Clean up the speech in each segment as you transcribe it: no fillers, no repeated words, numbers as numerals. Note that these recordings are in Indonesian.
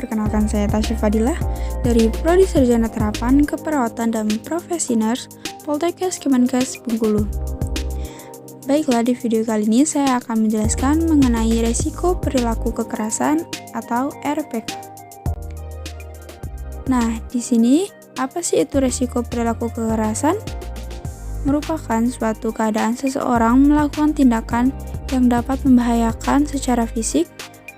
perkenalkan saya Tasya Fadilah dari Prodi Sarjana Terapan Keperawatan dan Profesi Nurse Poltekkes Kemenkes Bengkulu. Baiklah, di video kali ini saya akan menjelaskan mengenai resiko perilaku kekerasan atau RPK. Nah, di sini apa sih itu resiko perilaku kekerasan? Merupakan suatu keadaan seseorang melakukan tindakan yang dapat membahayakan secara fisik,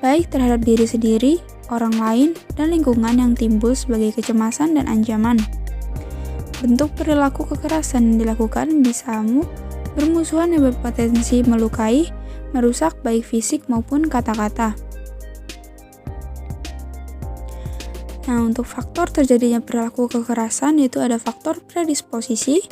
baik terhadap diri sendiri, orang lain, dan lingkungan yang timbul sebagai kecemasan dan ancaman. Bentuk perilaku kekerasan yang dilakukan bisa bermusuhan yang berpotensi melukai, merusak baik fisik maupun kata-kata. Nah, untuk faktor terjadinya perilaku kekerasan yaitu ada faktor predisposisi,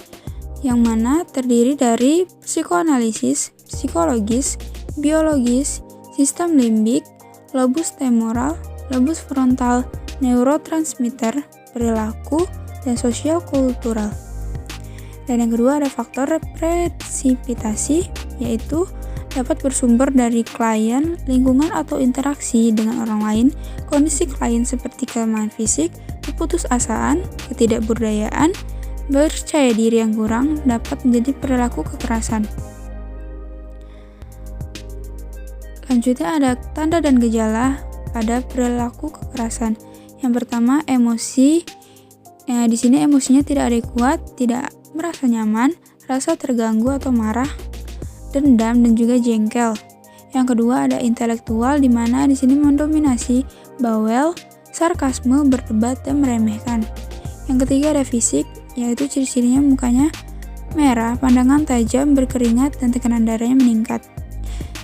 yang mana terdiri dari psikoanalisis, psikologis, biologis, sistem limbik, lobus temporal, lobus frontal, neurotransmitter, perilaku, dan sosial kultural. Dan yang kedua ada faktor presipitasi, yaitu dapat bersumber dari klien, lingkungan atau interaksi dengan orang lain, kondisi klien seperti kelemahan fisik, keputusasaan, ketidakberdayaan, percaya diri yang kurang dapat menjadi perilaku kekerasan. Selanjutnya ada tanda dan gejala pada perilaku kekerasan. Yang pertama, emosi. Di sini emosinya tidak adekuat, tidak merasa nyaman, rasa terganggu atau marah, dendam dan juga jengkel. Yang kedua ada intelektual, di mana di sini mendominasi bawel, sarkasme, berdebat dan meremehkan. Yang ketiga ada fisik, yaitu ciri-cirinya mukanya merah, pandangan tajam, berkeringat dan tekanan darahnya meningkat.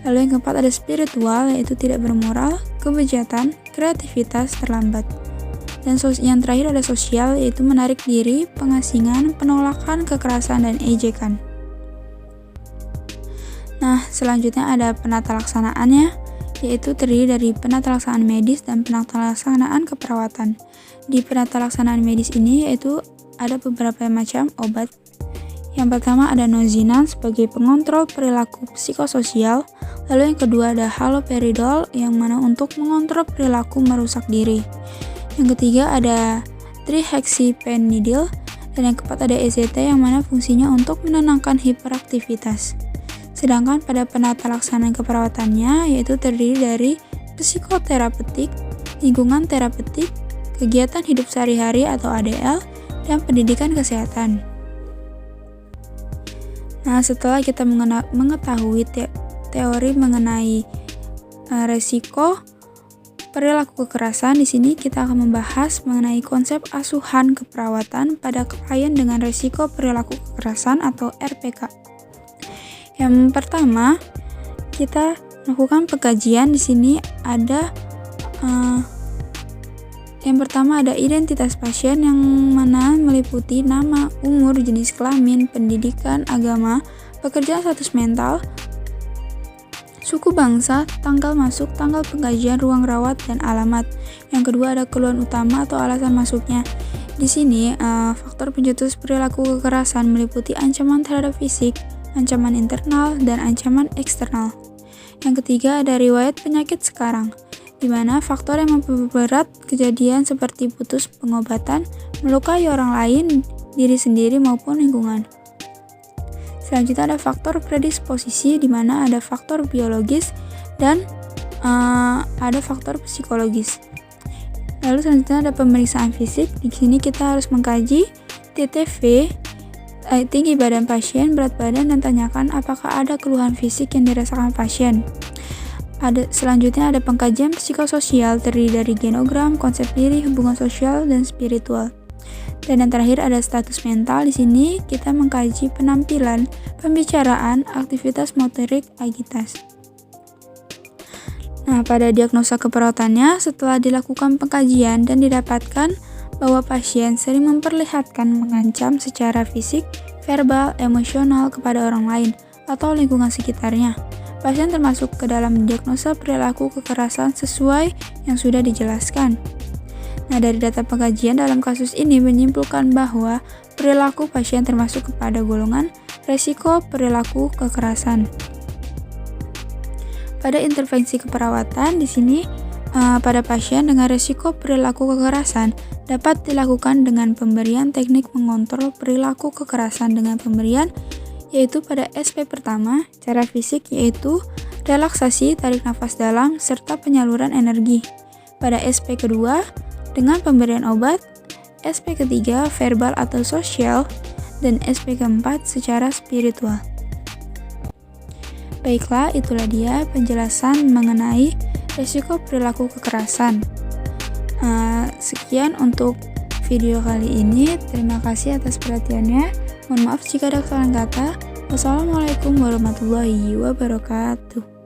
Lalu yang keempat ada spiritual, yaitu tidak bermoral, kebejatan, kreativitas terlambat. Dan yang terakhir ada sosial, yaitu menarik diri, pengasingan, penolakan, kekerasan, dan ejekan. Nah, selanjutnya ada penata laksanaannya, yaitu terdiri dari penata laksanaan medis dan penata laksanaan keperawatan. Di penata laksanaan medis ini yaitu ada beberapa macam obat. Yang pertama ada nozinan sebagai pengontrol perilaku psikososial, lalu yang kedua ada haloperidol yang mana untuk mengontrol perilaku merusak diri. Yang ketiga ada trihexyphenidyl, dan yang keempat ada ECT yang mana fungsinya untuk menenangkan hiperaktivitas. Sedangkan pada penata laksanaan keperawatannya yaitu terdiri dari psikoterapeutik, lingkungan terapeutik, kegiatan hidup sehari-hari atau ADL, dan pendidikan kesehatan. Nah, setelah kita mengetahui teori mengenai resiko perilaku kekerasan, di sini kita akan membahas mengenai konsep asuhan keperawatan pada klien dengan resiko perilaku kekerasan atau RPK. Yang pertama, kita melakukan pengkajian. Di sini ada yang pertama ada identitas pasien yang mana meliputi nama, umur, jenis kelamin, pendidikan, agama, pekerjaan, status mental, suku bangsa, tanggal masuk, tanggal pengkajian, ruang rawat, dan alamat. Yang kedua ada keluhan utama atau alasan masuknya. Di sini faktor pencetus perilaku kekerasan meliputi ancaman terhadap fisik, ancaman internal, dan ancaman eksternal. Yang ketiga ada riwayat penyakit sekarang, di mana faktor yang memperberat kejadian seperti putus pengobatan, melukai orang lain, diri sendiri maupun lingkungan. Selanjutnya ada faktor predisposisi, di mana ada faktor biologis dan ada faktor psikologis. Lalu selanjutnya ada pemeriksaan fisik. Di sini kita harus mengkaji TTV, tinggi badan pasien, berat badan, dan tanyakan apakah ada keluhan fisik yang dirasakan pasien. Selanjutnya ada pengkajian psikososial terdiri dari genogram, konsep diri, hubungan sosial, dan spiritual. Dan yang terakhir ada status mental. Di sini kita mengkaji penampilan, pembicaraan, aktivitas motorik, agitasi. Nah, pada diagnosa keperawatannya, setelah dilakukan pengkajian dan didapatkan bahwa pasien sering memperlihatkan mengancam secara fisik, verbal, emosional kepada orang lain atau lingkungan sekitarnya, pasien termasuk ke dalam diagnosa perilaku kekerasan sesuai yang sudah dijelaskan. Nah, dari data pengkajian dalam kasus ini menyimpulkan bahwa perilaku pasien termasuk kepada golongan resiko perilaku kekerasan. Pada intervensi keperawatan, di sini pada pasien dengan risiko perilaku kekerasan dapat dilakukan dengan pemberian teknik mengontrol perilaku kekerasan dengan pemberian, yaitu pada SP pertama, cara fisik yaitu relaksasi, tarik nafas dalam, serta penyaluran energi. Pada SP kedua, dengan pemberian obat, SP ketiga, verbal atau sosial, dan SP keempat, secara spiritual. Baiklah, itulah dia penjelasan mengenai risiko perilaku kekerasan. Sekian untuk video kali ini. Terima kasih atas perhatiannya. Mohon maaf jika ada kesalahan kata. Wassalamualaikum warahmatullahi wabarakatuh.